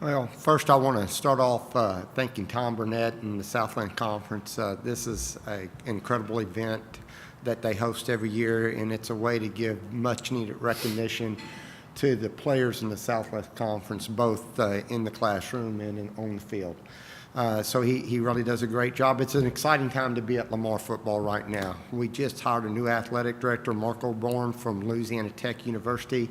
Well, first I want to start off thanking Tom Burnett and the Southland Conference. This is an incredible event that they host every year, and it's a way to give much-needed recognition to the players in the Southwest Conference, both in the classroom and on the field. So he really does a great job. It's an exciting time to be at Lamar football right now. We just hired a new athletic director, Mark O'Born from Louisiana Tech University.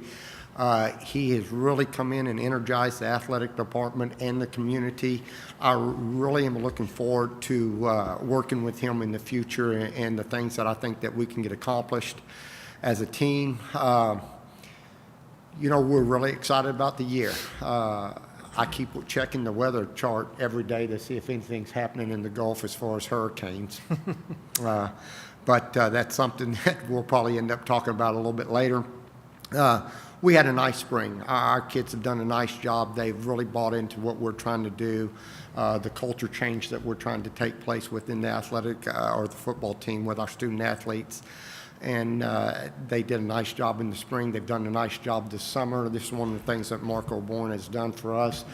He has really come in and energized the athletic department and the community. I really am looking forward to working with him in the future and the things that I think that we can get accomplished as a team. We're really excited about the year. I keep checking the weather chart every day to see if anything's happening in the Gulf as far as hurricanes. But that's something that we'll probably end up talking about a little bit later. We had a nice spring. Our kids have done a nice job. They've really bought into what we're trying to do, the culture change that we're trying to take place within the athletic or the football team with our student athletes. And they did a nice job in the spring. They've done a nice job this summer. This is one of the things that Mark O'Born has done for us.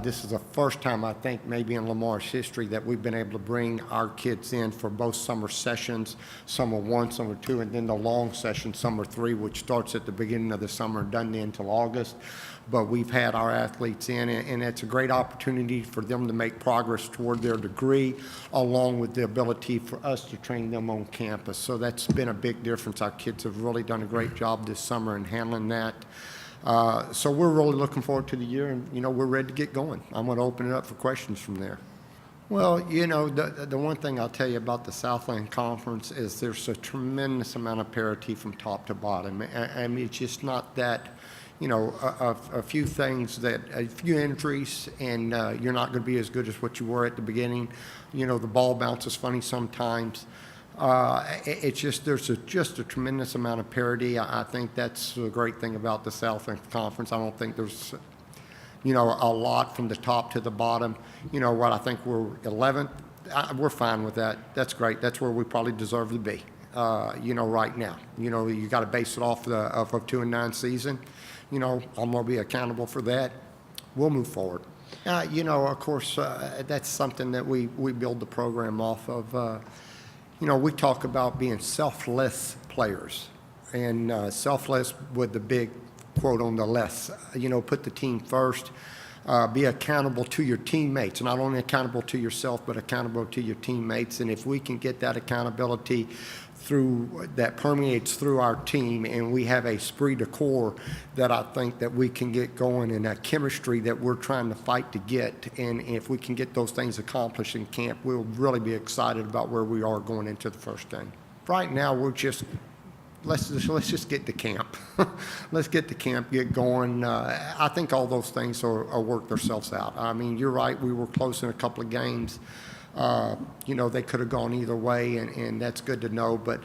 This is the first time, I think, maybe in Lamar's history that we've been able to bring our kids in for both summer sessions, summer 1, summer 2, and then the long session, summer 3, which starts at the beginning of the summer and doesn't end until August. But we've had our athletes in, and it's a great opportunity for them to make progress toward their degree, along with the ability for us to train them on campus. So that's been a big difference. Our kids have really done a great job this summer in handling that. So we're really looking forward to the year, and, we're ready to get going. I'm going to open it up for questions from there. Well, the one thing I'll tell you about the Southland Conference is there's a tremendous amount of parity from top to bottom. I mean, it's just not that, a few things a few injuries, and you're not going to be as good as what you were at the beginning. The ball bounces funny sometimes. It's just there's just a tremendous amount of parity. I think that's the great thing about the Southland Conference. I don't think there's a lot from the top to the bottom. What I think we're 11th. We're fine with that. That's great. That's where we probably deserve to be. Right now. You got to base it off of a 2-9 season. I'm going to be accountable for that. We'll move forward. Of course, that's something that we build the program off of. We talk about being selfless players, and selfless with the big quote on the less. Put the team first. Be accountable to your teammates, not only accountable to yourself, but accountable to your teammates. And if we can get that accountability that permeates through our team, and we have a esprit de corps that I think that we can get going, and that chemistry that we're trying to fight to get, and if we can get those things accomplished in camp, we'll really be excited about where we are going into the first game. Right now, let's just get to camp. Let's get to camp, get going. I think all those things are work themselves out. I mean, you're right. We were close in a couple of games. They could have gone either way, and that's good to know. But,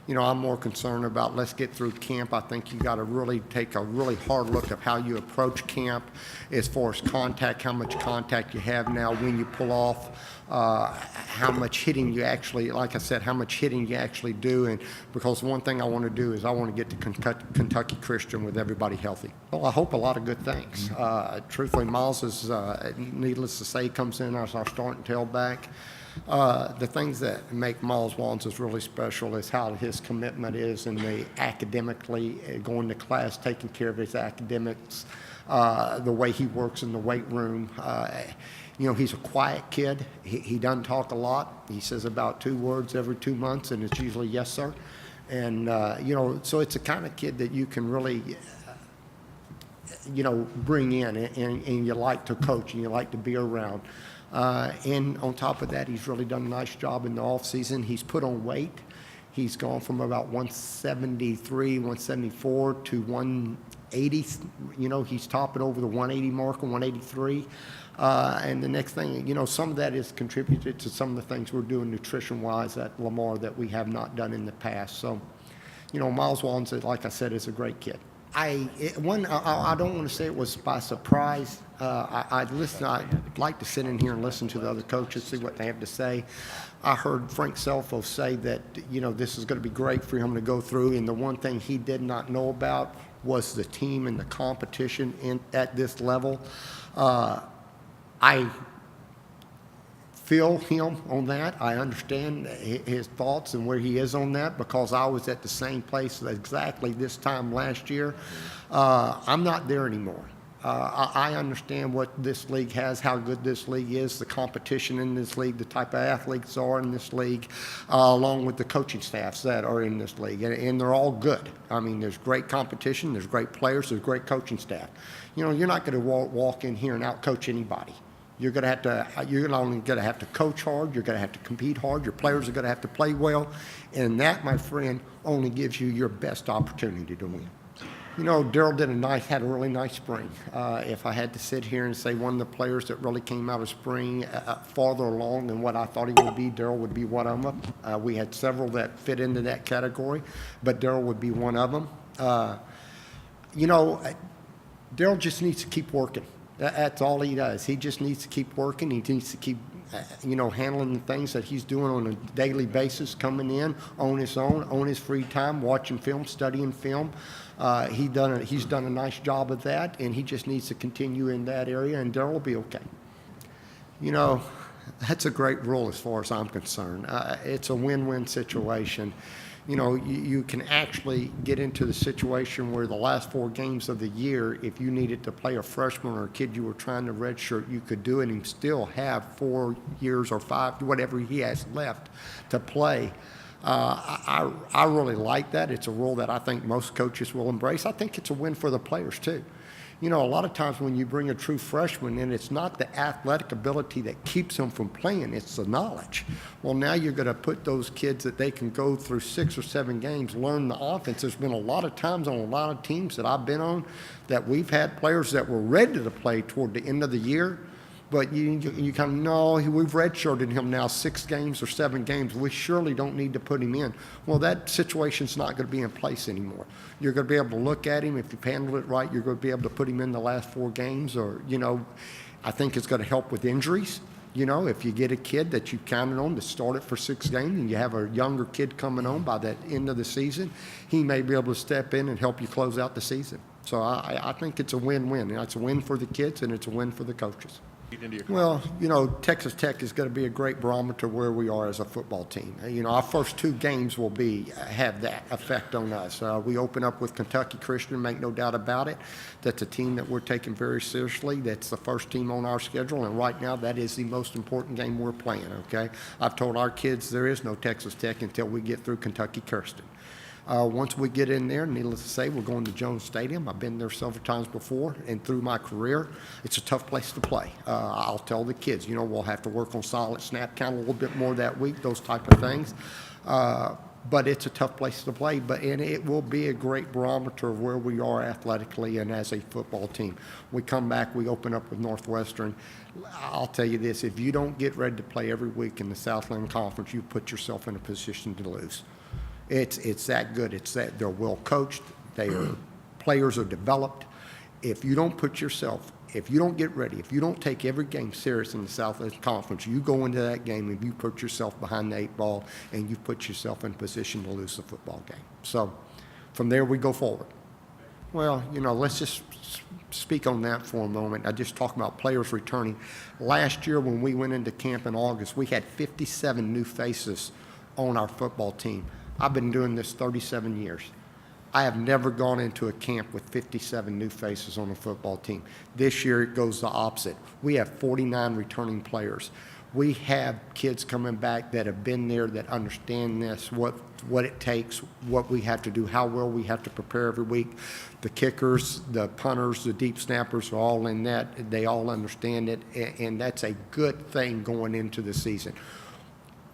I'm more concerned about let's get through camp. I think you got to really take a really hard look at how you approach camp as far as contact, how much contact you have now, when you pull off, how much hitting you actually, like I said, how much hitting you actually do. And because one thing I want to do is I want to get to Kentucky Christian with everybody healthy. Well, I hope a lot of good things. Truthfully, Miles is, needless to say, comes in as our starting tailback. The things that make Miles Wallens really special is how his commitment is in the academically, going to class, taking care of his academics, the way he works in the weight room. He's a quiet kid. He doesn't talk a lot. He says about 2 words every 2 months, and it's usually yes, sir. And, so it's a kind of kid that you can really, bring in, and you like to coach, and you like to be around. And on top of that, he's really done a nice job in the off season. He's put on weight. He's gone from about 173, 174 to 180. He's topping over the 180 mark, 183. And the next thing, some of that is contributed to some of the things we're doing nutrition-wise at Lamar that we have not done in the past. So, Miles Wallens, like I said, is a great kid. I don't want to say it was by surprise. I'd like to sit in here and listen to the other coaches, see what they have to say. I heard Frank Selfo say that, this is going to be great for him to go through, and the one thing he did not know about was the team and the competition at this level. I feel him on that. I understand his thoughts and where he is on that because I was at the same place exactly this time last year. I'm not there anymore. I understand what this league has, how good this league is, the competition in this league, the type of athletes are in this league, along with the coaching staffs that are in this league, and they're all good. I mean, there's great competition, there's great players, there's great coaching staff. You know, you're not going to walk in here and out-coach anybody. You're not only going to have to coach hard, you're going to have to compete hard, your players are going to have to play well, and that, my friend, only gives you your best opportunity to win. You know, Daryl had a really nice spring. If I had to sit here and say one of the players that really came out of spring farther along than what I thought he would be, Daryl would be one of them. We had several that fit into that category, but Daryl would be one of them. You know, Daryl just needs to keep working. That's all he does. He just needs to keep working. He needs to keep, you know, handling the things that he's doing on a daily basis, coming in on his own, on his free time, watching film, studying film. He's done a nice job of that, and he just needs to continue in that area, and Daryl will be okay. You know, that's a great rule as far as I'm concerned. It's a win-win situation. You know, you can actually get into the situation where the last 4 games of the year, if you needed to play a freshman or a kid you were trying to redshirt, you could do it and still have 4 years or 5, whatever he has left to play. I really like that. It's a rule that I think most coaches will embrace. I think it's a win for the players too. You know, a lot of times when you bring a true freshman in, it's not the athletic ability that keeps them from playing, it's the knowledge. Well, now you're going to put those kids that they can go through 6 or 7 games, learn the offense. There's been a lot of times on a lot of teams that I've been on that we've had players that were ready to play toward the end of the year, but you kind of, no, we've redshirted him now 6 games or 7 games. We surely don't need to put him in. Well, that situation's not going to be in place anymore. You're going to be able to look at him. If you've handled it right, you're going to be able to put him in the last 4 games. Or, you know, I think it's going to help with injuries. You know, if you get a kid that you counted on to start it for 6 games and you have a younger kid coming on by the end of the season, he may be able to step in and help you close out the season. So I think it's a win-win. It's a win for the kids and it's a win for the coaches. Well, you know, Texas Tech is going to be a great barometer where we are as a football team. You know, our first 2 games will have that effect on us. We open up with Kentucky Christian, make no doubt about it. That's a team that we're taking very seriously. That's the first team on our schedule, and right now that is the most important game we're playing, okay? I've told our kids there is no Texas Tech until we get through Kentucky Kirsten. Once we get in there, needless to say, we're going to Jones Stadium. I've been there several times before, and through my career, it's a tough place to play. I'll tell the kids, you know, we'll have to work on solid snap count a little bit more that week, those type of things. But it's a tough place to play, and it will be a great barometer of where we are athletically and as a football team. We come back, we open up with Northwestern. I'll tell you this, if you don't get ready to play every week in the Southland Conference, you put yourself in a position to lose. It's that good. It's that they're well coached. Players are developed. If you don't if you don't get ready, if you don't take every game serious in the Southwest Conference, you go into that game and you put yourself behind the 8 ball and you put yourself in position to lose the football game. So from there we go forward. Well, you know, let's just speak on that for a moment. I just talked about players returning. Last year when we went into camp in August, we had 57 new faces on our football team. I've been doing this 37 years. I have never gone into a camp with 57 new faces on a football team. This year it goes the opposite. We have 49 returning players. We have kids coming back that have been there, that understand this, what it takes, what we have to do, how well we have to prepare every week. The kickers, the punters, the deep snappers are all in that. They all understand it, and that's a good thing going into the season.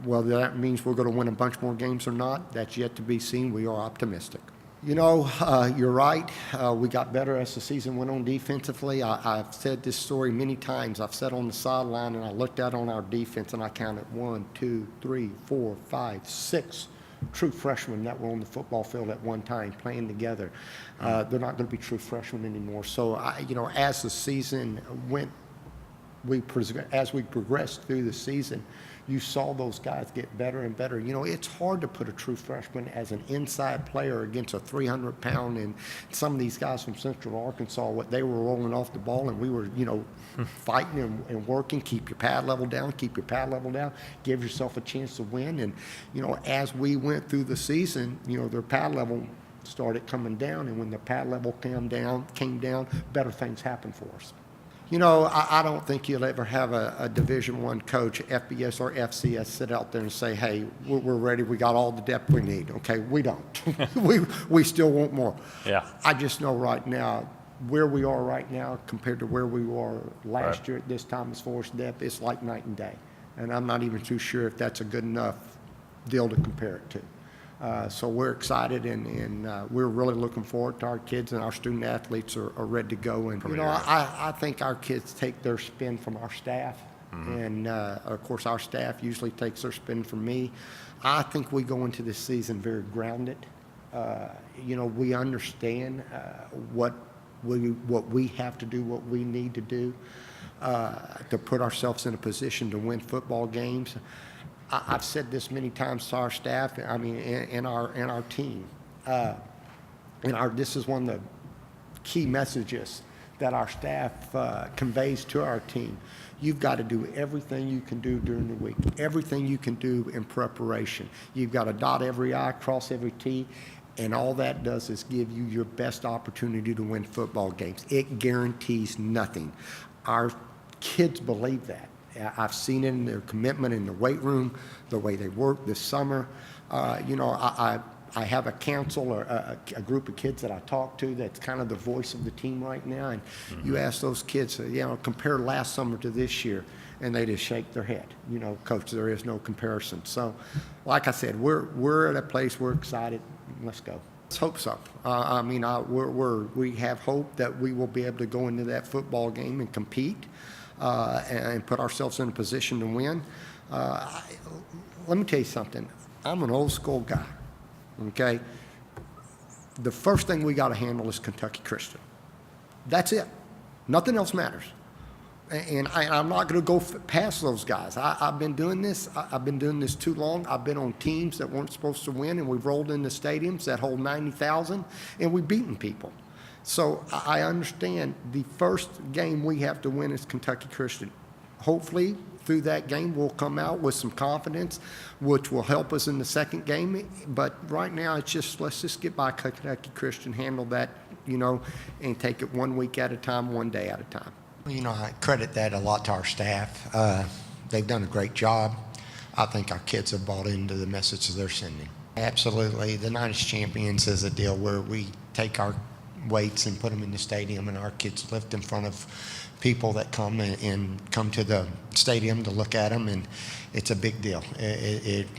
Whether that means we're going to win a bunch more games or not, that's yet to be seen. We are optimistic. You know, you're right. We got better as the season went on defensively. I've said this story many times. I've sat on the sideline and I looked out on our defense and I counted 1, 2, 3, 4, 5, 6 true freshmen that were on the football field at one time playing together. They're not going to be true freshmen anymore. So, you know, as the season went as we progressed through the season, you saw those guys get better and better. You know, it's hard to put a true freshman as an inside player against a 300-pound, and some of these guys from Central Arkansas, what they were rolling off the ball, and we were, you know, fighting and working. Keep your pad level down, give yourself a chance to win. And, you know, as we went through the season, you know, their pad level started coming down, and when the pad level came down, better things happened for us. You know, I don't think you'll ever have a Division I coach, FBS or FCS, sit out there and say, hey, we're ready, we got all the depth we need. Okay, we don't. we still want more. Yeah. I just know right now, where we are right now compared to where we were last year at this time as far as depth, it's like night and day. And I'm not even too sure if that's a good enough deal to compare it to. So we're excited, and we're really looking forward to our kids, and our student athletes are ready to go. And, you know, I think our kids take their spin from our staff. And, of course, our staff usually takes their spin from me. I think we go into this season very grounded. You know, we understand what we have to do, what we need to do to put ourselves in a position to win football games. I've said this many times to our staff, I mean, in our team. This is one of the key messages that our staff conveys to our team. You've got to do everything you can do during the week, everything you can do in preparation. You've got to dot every I, cross every T, and all that does is give you your best opportunity to win football games. It guarantees nothing. Our kids believe that. I've seen it in their commitment in the weight room, the way they work this summer. You know, I have a council or a group of kids that I talk to that's kind of the voice of the team right now. And you ask those kids, you know, compare last summer to this year, and they just shake their head. You know, Coach, there is no comparison. So, like I said, we're at a place we're excited. Let's go. Let's hope so. I mean, we have hope that we will be able to go into that football game and compete. And put ourselves in a position to win. Let me tell you something. I'm an old school guy, okay? The first thing we got to handle is Kentucky Christian. That's it. Nothing else matters. And I'm not going to go past those guys. I've been doing this. I've been doing this too long. I've been on teams that weren't supposed to win, and we've rolled into stadiums that hold 90,000, and we've beaten people. So I understand the first game we have to win is Kentucky Christian. Hopefully, through that game, we'll come out with some confidence, which will help us in the second game. But right now, it's just, let's just get by Kentucky Christian, handle that, you know, and take it 1 week at a time, 1 day at a time. You know, I credit that a lot to our staff. They've done a great job. I think our kids have bought into the message they're sending. Absolutely. The Night Champions is a deal where we take our weights and put them in the stadium, and our kids lift in front of people that come and come to the stadium to look at them, and it's a big deal.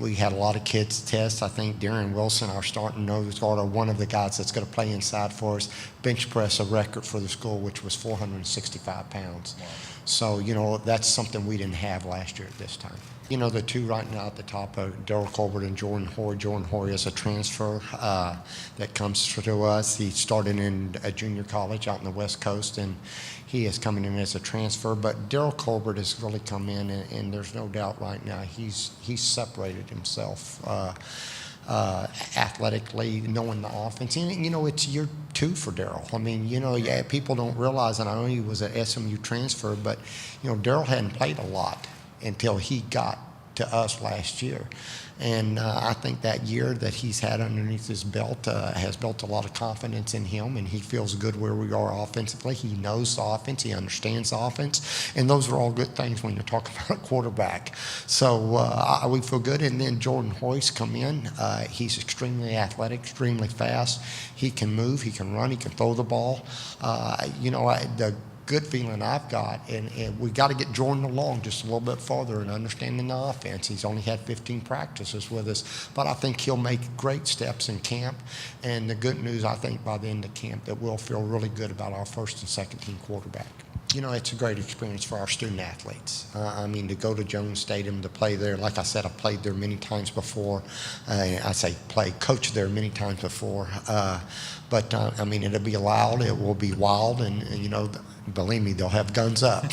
We had a lot of kids test. I think Darren Wilson, our starting nose guard, or one of the guys that's going to play inside for us, bench press a record for the school, which was 465 pounds. Wow. So, you know, that's something we didn't have last year at this time. You know, the two right now at the top are Daryl Colbert and Jordan Hoy. Jordan Hoy is a transfer that comes to us. He started in a junior college out in the West Coast, and he is coming in as a transfer. But Daryl Colbert has really come in, and there's no doubt right now he's separated himself athletically, knowing the offense. And, you know, it's year 2 for Daryl. I mean, you know, yeah, people don't realize, and I know he was an SMU transfer, but, you know, Daryl hadn't played a lot until he got to us last year. And I think that year that he's had underneath his belt has built a lot of confidence in him, and he feels good where we are offensively. He knows the offense. He understands the offense. And those are all good things when you're talking about a quarterback. So we feel good. And then Jordan Hoy's come in. He's extremely athletic, extremely fast. He can move. He can run. He can throw the ball. You know, the good feeling I've got, and we got to get Jordan along just a little bit farther in understanding the offense. He's only had 15 practices with us, but I think he'll make great steps in camp. And the good news, I think, by the end of camp, that we'll feel really good about our first and second team quarterback. You know, it's a great experience for our student athletes. I mean, to go to Jones Stadium, to play there, like I said, I've played there many times before. I say play, coach there many times before. But I mean, it'll be loud, it will be wild, and you know, believe me, they'll have guns up.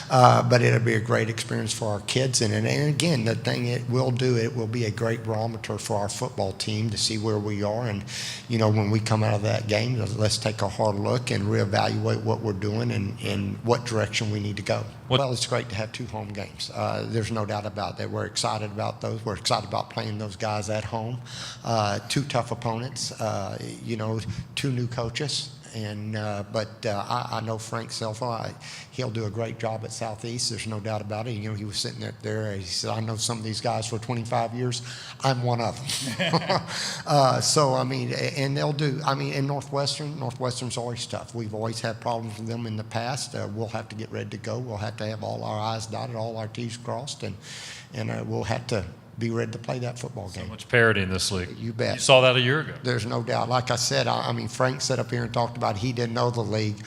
But it'll be a great experience for our kids. And again, the thing it will do, it will be a great barometer for our football team to see where we are. And, when we come out of that game, let's take a hard look and reevaluate what we're doing and what direction we need to go. Well, it's great to have 2 home games. There's no doubt about that. We're excited about those. We're excited about playing those guys at home. 2 tough opponents, 2 new coaches. But I know Frank Selfa, he'll do a great job at Southeast. There's no doubt about it. He was sitting up there. He said, I know some of these guys for 25 years. I'm one of them. And they'll do. In Northwestern's always tough. We've always had problems with them in the past. We'll have to get ready to go. We'll have to have all our I's dotted, all our T's crossed, and we'll have to be ready to play that football game. So much parity in this league. You bet. You saw that a year ago. There's no doubt. Like I said, Frank sat up here and talked about he didn't know the league.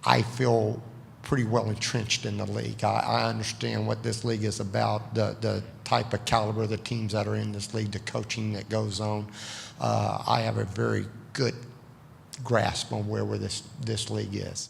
I feel pretty well entrenched in the league. I understand what this league is about, the type of caliber of the teams that are in this league, the coaching that goes on. I have a very good grasp on where this league is.